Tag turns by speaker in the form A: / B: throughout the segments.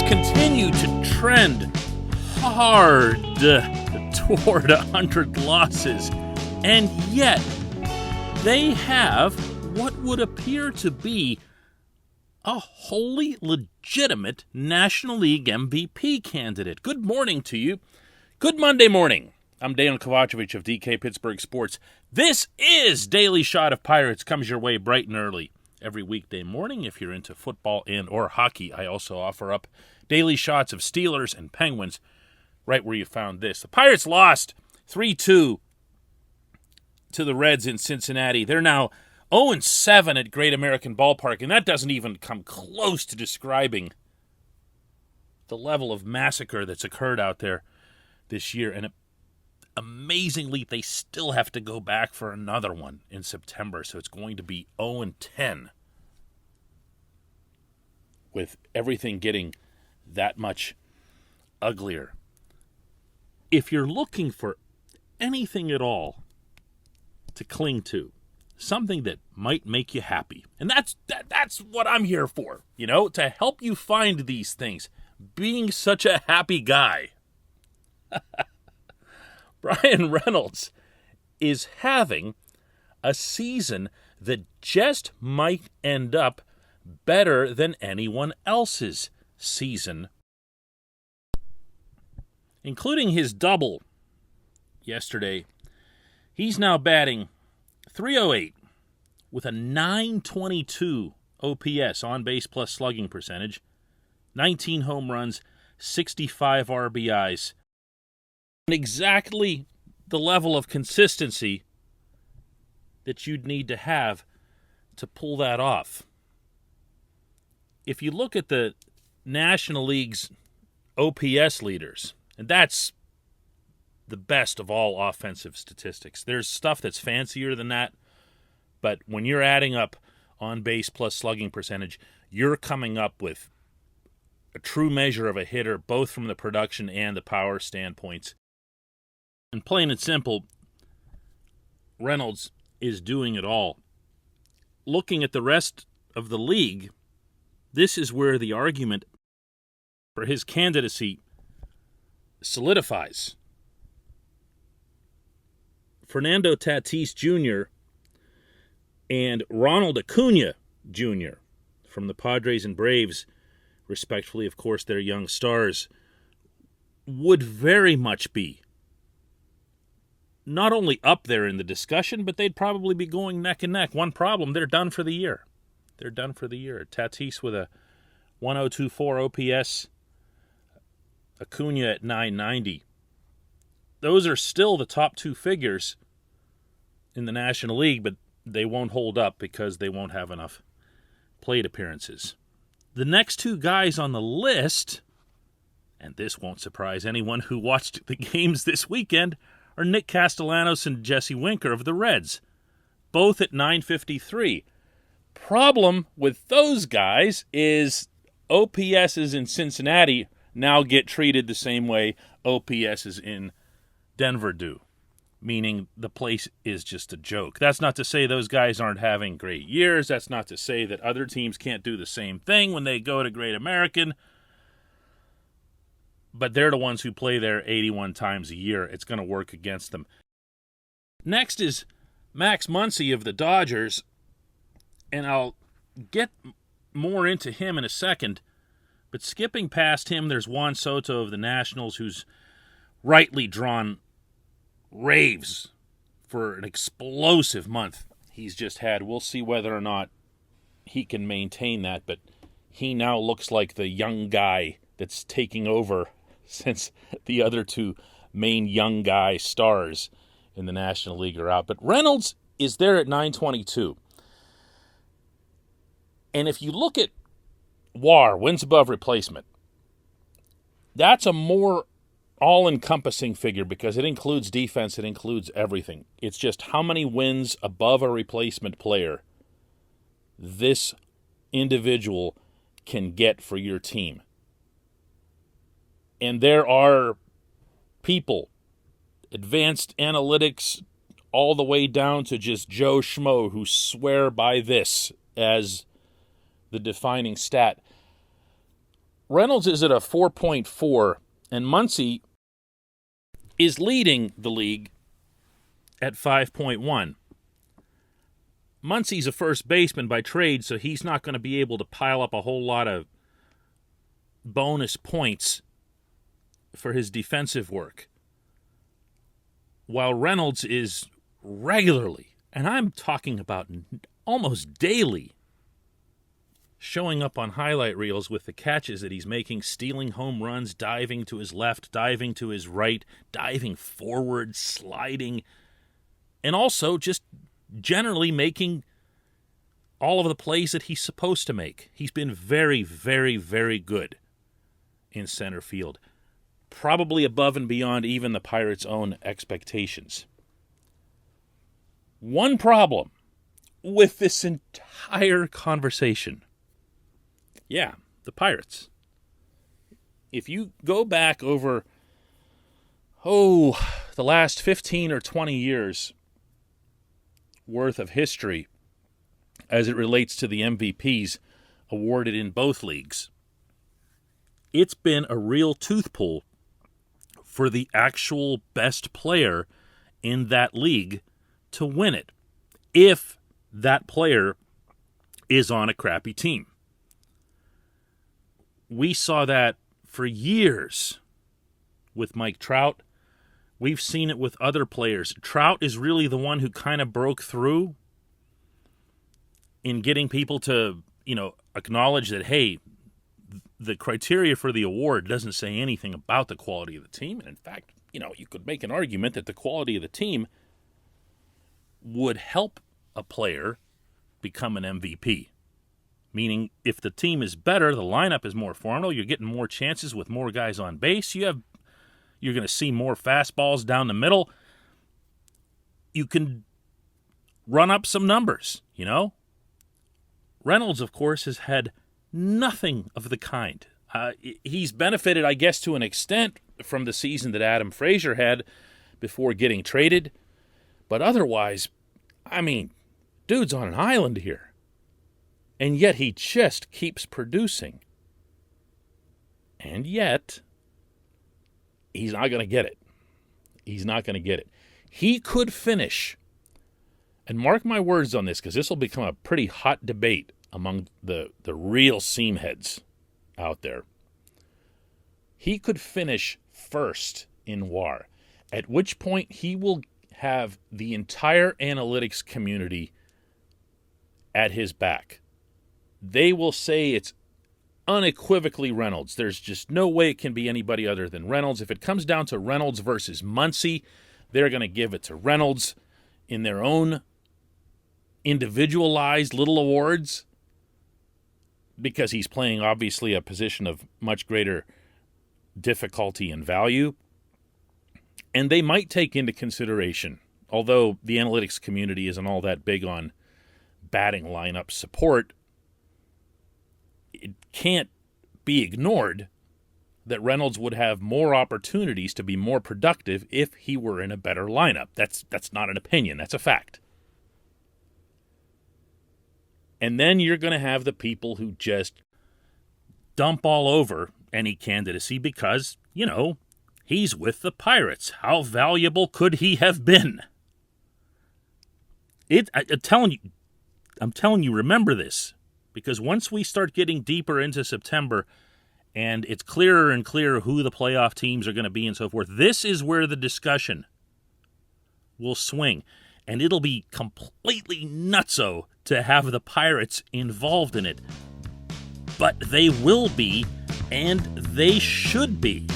A: continue to trend hard toward 100 losses, and yet they have what would appear to be a wholly legitimate National League MVP candidate. Good morning to you. Good Monday morning. I'm Dejan Kovacevic of DK Pittsburgh Sports. This is Daily Shot of Pirates. Comes your way bright and early every weekday morning. If you're into football and or hockey, I also offer up daily shots of Steelers and Penguins right where you found this. The Pirates lost 3-2 to the Reds in Cincinnati. They're now 0-7 at Great American Ballpark, and that doesn't even come close to describing the level of massacre that's occurred out there this year. And amazingly, they still have to go back for another one in September, so it's going to be 0-10 with everything getting that much uglier. If you're looking for anything at all to cling to, something that might make you happy, and that's what I'm here for, to help you find these things. Being such a happy guy. Bryan Reynolds is having a season that just might end up better than anyone else's season, including his double yesterday. He's now batting .308 with a .922 OPS, on base plus slugging percentage, 19 home runs, 65 RBIs, and exactly the level of consistency that you'd need to have to pull that off. If you look at the National League's OPS leaders, and that's the best of all offensive statistics. There's stuff that's fancier than that, but when you're adding up on base plus slugging percentage, you're coming up with a true measure of a hitter, both from the production and the power standpoints. And plain and simple, Reynolds is doing it all. Looking at the rest of the league, this is where the argument for his candidacy solidifies. Fernando Tatis Jr. and Ronald Acuna Jr. from the Padres and Braves, respectively, of course, their young stars, would very much be not only up there in the discussion, but they'd probably be going neck and neck. One problem, they're done for the year. Tatis with a 1024 OPS, Acuna at 990. Those are still the top two figures in the National League, but they won't hold up because they won't have enough plate appearances. The next two guys on the list, and this won't surprise anyone who watched the games this weekend, are Nick Castellanos and Jesse Winker of the Reds, both at 953. Problem with those guys is OPSs in Cincinnati now get treated the same way OPSs in Denver do, meaning the place is just a joke. That's not to say those guys aren't having great years. That's not to say that other teams can't do the same thing when they go to Great American. But they're the ones who play there 81 times a year. It's going to work against them. Next is Max Muncy of the Dodgers, and I'll get more into him in a second. But skipping past him, there's Juan Soto of the Nationals, who's rightly drawn raves for an explosive month he's just had. We'll see whether or not he can maintain that, but he now looks like the young guy that's taking over since the other two main young guy stars in the National League are out. But Reynolds is there at 922. And if you look at WAR, wins above replacement, that's a more all-encompassing figure because it includes defense, it includes everything. It's just how many wins above a replacement player this individual can get for your team. And there are people, advanced analytics, all the way down to just Joe Schmo, who swear by this as the defining stat. Reynolds is at a 4.4, and Muncy is leading the league at 5.1. Muncy's a first baseman by trade, so he's not going to be able to pile up a whole lot of bonus points for his defensive work. While Reynolds is regularly, and I'm talking about almost daily, showing up on highlight reels with the catches that he's making, stealing home runs, diving to his left, diving to his right, diving forward, sliding, and also just generally making all of the plays that he's supposed to make. He's been very, very, very good in center field. Probably above and beyond even the Pirates' own expectations. One problem with this entire conversation. Yeah, the Pirates. If you go back over, the last 15 or 20 years worth of history as it relates to the MVPs awarded in both leagues, it's been a real tooth pull for the actual best player in that league to win it, if that player is on a crappy team. We saw that for years with Mike Trout. We've seen it with other players. Trout is really the one who kind of broke through in getting people to, acknowledge that, hey, the criteria for the award doesn't say anything about the quality of the team. And in fact, you could make an argument that the quality of the team would help a player become an MVP. Meaning, if the team is better, the lineup is more formidable, you're getting more chances with more guys on base, you're going to see more fastballs down the middle. You can run up some numbers, Reynolds, of course, has had nothing of the kind. He's benefited, I guess, to an extent from the season that Adam Frazier had before getting traded. But otherwise, dude's on an island here. And yet he just keeps producing. And yet, he's not going to get it. He's not going to get it. He could finish, and mark my words on this, because this will become a pretty hot debate among the real seam heads out there. He could finish first in WAR, at which point he will have the entire analytics community at his back. They will say it's unequivocally Reynolds. There's just no way it can be anybody other than Reynolds. If it comes down to Reynolds versus Muncy, they're going to give it to Reynolds in their own individualized little awards, because he's playing, obviously, a position of much greater difficulty and value. And they might take into consideration, although the analytics community isn't all that big on batting lineup support, it can't be ignored that Reynolds would have more opportunities to be more productive if he were in a better lineup. That's not an opinion, that's a fact. And then you're going to have the people who just dump all over any candidacy because, he's with the Pirates. How valuable could he have been? I'm telling you, remember this. Because once we start getting deeper into September and it's clearer and clearer who the playoff teams are going to be and so forth, this is where the discussion will swing. And it'll be completely nutso to have the Pirates involved in it. But they will be, and they should be.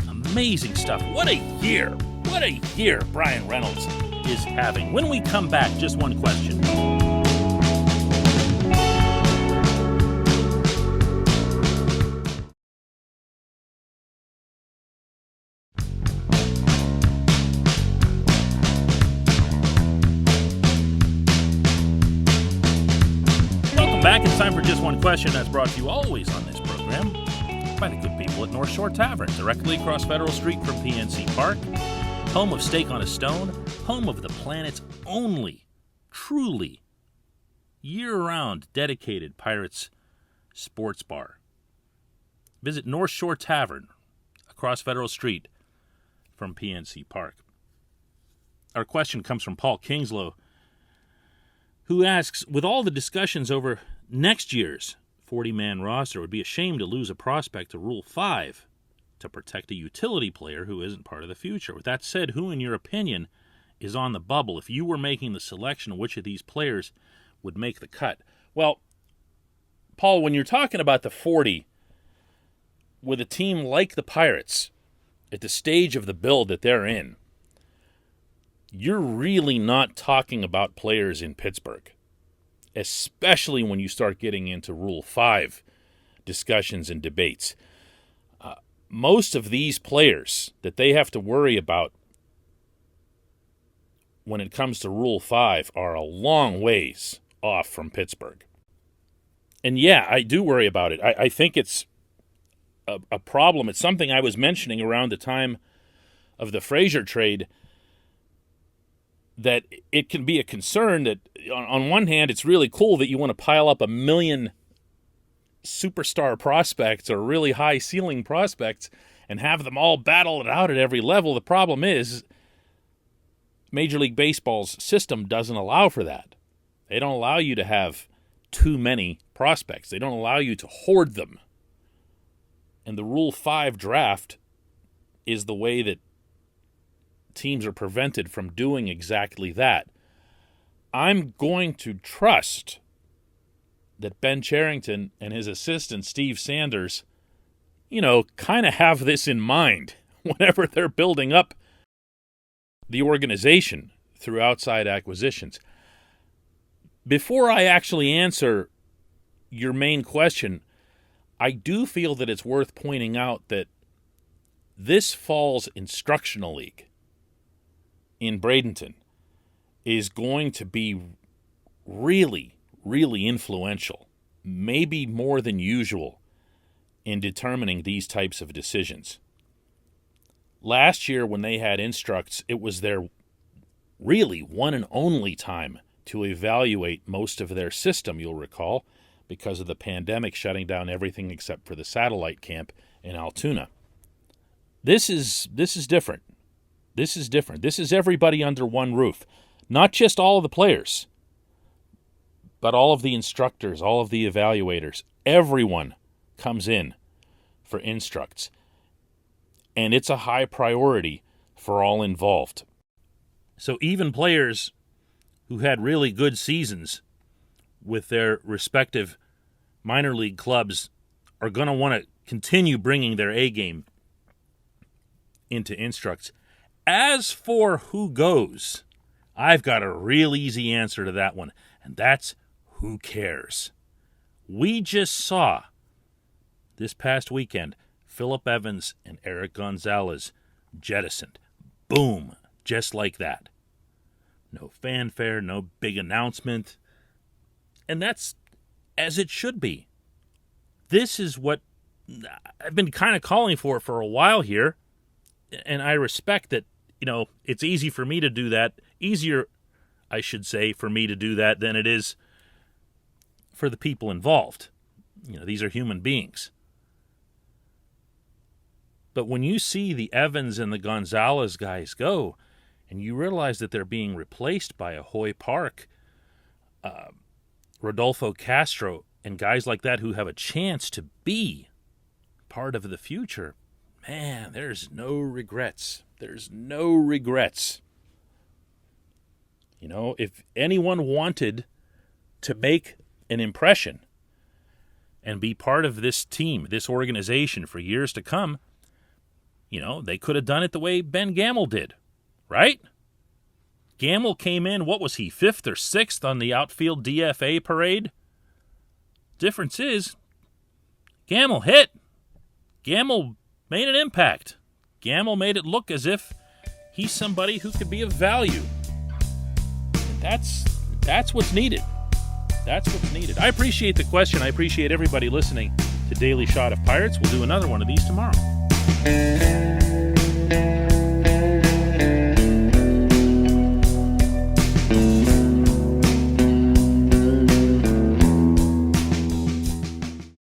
A: Amazing stuff. What a year. What a year Bryan Reynolds is having. When we come back, just one question. Back, it's time for Just One Question. That's brought to you always on this program by the good people at North Shore Tavern, directly across Federal Street from PNC Park, home of Steak on a Stone, home of the planet's only, truly, year-round dedicated Pirates sports bar. Visit North Shore Tavern across Federal Street from PNC Park. Our question comes from Paul Kingslow, who asks, with all the discussions over next year's 40-man roster, it would be a shame to lose a prospect to Rule 5 to protect a utility player who isn't part of the future. With that said, who, in your opinion, is on the bubble? If you were making the selection, which of these players would make the cut? Well, Paul, when you're talking about the 40 with a team like the Pirates at the stage of the build that they're in, you're really not talking about players in Pittsburgh, especially when you start getting into Rule 5 discussions and debates. Most of these players that they have to worry about when it comes to Rule 5 are a long ways off from Pittsburgh. And yeah, I do worry about it. I think it's a problem. It's something I was mentioning around the time of the Frazier trade, that it can be a concern that on one hand, it's really cool that you want to pile up 1 million superstar prospects or really high ceiling prospects and have them all battle it out at every level. The problem is Major League Baseball's system doesn't allow for that. They don't allow you to have too many prospects. They don't allow you to hoard them. And the Rule 5 draft is the way that teams are prevented from doing exactly that. I'm going to trust that Ben Cherington and his assistant, Steve Sanders, kind of have this in mind whenever they're building up the organization through outside acquisitions. Before I actually answer your main question, I do feel that it's worth pointing out that this fall's instructional league in Bradenton is going to be really, really influential, maybe more than usual, in determining these types of decisions. Last year when they had instructs, it was their really one and only time to evaluate most of their system, you'll recall, because of the pandemic shutting down everything except for the satellite camp in Altoona. This is different. This is different. This is everybody under one roof. Not just all of the players, but all of the instructors, all of the evaluators. Everyone comes in for instructs. And it's a high priority for all involved. So even players who had really good seasons with their respective minor league clubs are going to want to continue bringing their A game into instructs. As for who goes, I've got a real easy answer to that one, and that's who cares. We just saw this past weekend Phillip Evans and Eric Gonzalez jettisoned. Boom, just like that. No fanfare, no big announcement. And that's as it should be. This is what I've been kind of calling for a while here. And I respect that, it's easy for me to do that. Easier, I should say, for me to do that than it is for the people involved. These are human beings. But when you see the Evans and the Gonzalez guys go, and you realize that they're being replaced by a Hoy Park, Rodolfo Castro, and guys like that who have a chance to be part of the future, man, there's no regrets. There's no regrets. If anyone wanted to make an impression and be part of this team, this organization for years to come, they could have done it the way Ben Gamel did, right? Gamel came in, what was he, 5th or 6th on the outfield DFA parade? Difference is, Gamel hit. Gamel made an impact. Gamel made it look as if he's somebody who could be of value. That's what's needed. That's what's needed. I appreciate the question. I appreciate everybody listening to Daily Shot of Pirates. We'll do another one of these tomorrow.